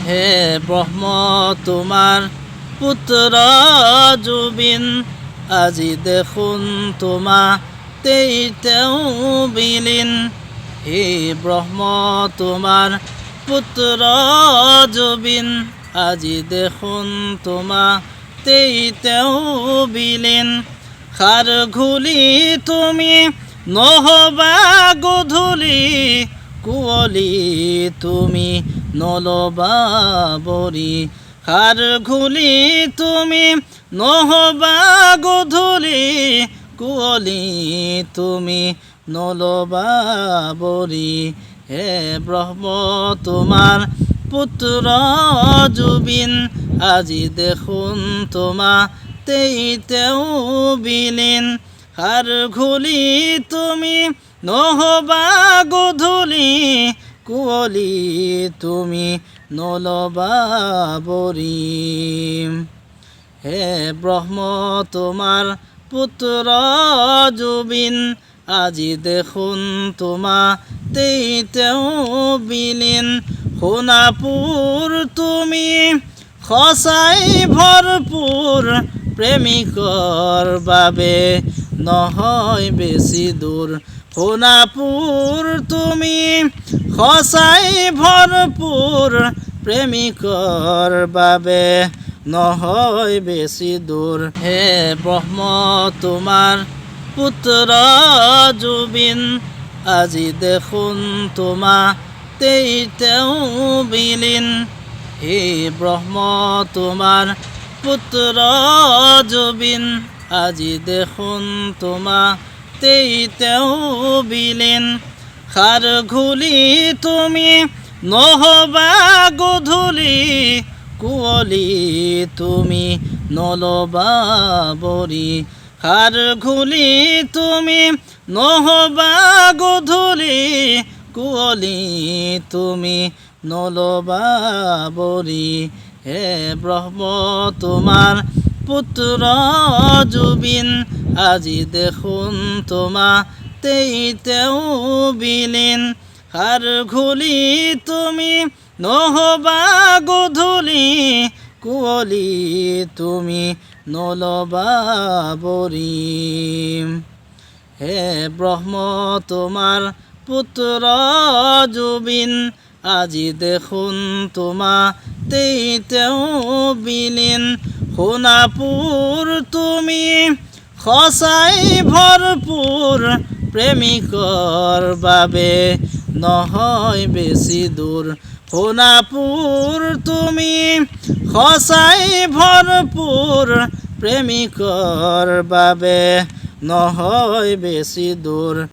হে ব্ৰহ্ম তোমাৰ পুত্ৰ জুবিন, আজি দেখোন তোমাতেই তেওঁ বিলীন। হে ব্ৰহ্ম তোমাৰ পুত্ৰ জুবিন, আজি দেখোন তোমাতেই তেওঁ বিলীন। খাৰ ঘুলি তুমি নহবা গধূলি, কুঁৱলী তুমি নলবা বৰি। খাৰ ঘুলি তুমি নহবা গধূলি, কুঁৱলী তুমি নলবা বৰি। হে ব্ৰহ্ম তোমাৰ পুত্ৰ জুবিন, আজি দেখোন তোমাতেই তেওঁ বিলীন। খাৰ ঘুলি তুমি নহবা গধূলি, কুঁৱলী তুমি নলবা বৰি। হে ব্ৰহ্ম তোমাৰ পুত্ৰ জুবিন, আজি দেখোন তোমাতেই তেওঁ বিলীন। সোণাপুৰ তুমি সঁচাই ভৰপূৰ, প্ৰেমিকৰ বাবে নহয় বেছি দূৰ। সোণাপুৰ তুমি সঁচাই ভৰপূৰ, প্ৰেমিকৰ বাবে নহয় বেছি দূৰ। হে ব্ৰহ্ম তোমাৰ পুত্ৰ জুবিন, আজি দেখোন তোমাতেই তেওঁ বিলীন। হে ব্ৰহ্ম তোমাৰ পুত্ৰ জুবিন, আজি দেখোন তোমাতেই তেওঁ বিলীন। খাৰ ঘুলি তুমি নহবা গধূলি, কুঁৱলী তুমি নলবা বৰি। খাৰ ঘুলি তুমি নহবা গধূলি, কুঁৱলী তুমি নলবা বৰি। হে ব্ৰহ্ম তোমাৰ পুত্ৰ জুবিন, আজি দেখোন তোমাতেই তেওঁ বিলীন। খাৰ ঘুলি তুমি নহবা গধূলি, কুঁৱলী তুমি নলবা বৰি। হে ব্ৰহ্ম তোমাৰ পুত্ৰ জুবিন, আজি দেখোন তোমাতেই তেওঁ বিলীন। সোণাপুৰ তুমি সঁচাই ভৰপূৰ, প্ৰেমিকৰ বাবে নহয় বেছি দূৰ। সোণাপুৰ তুমি সঁচাই ভৰপূৰ, প্ৰেমিকৰ বাবে নহয় বেছি দূৰ।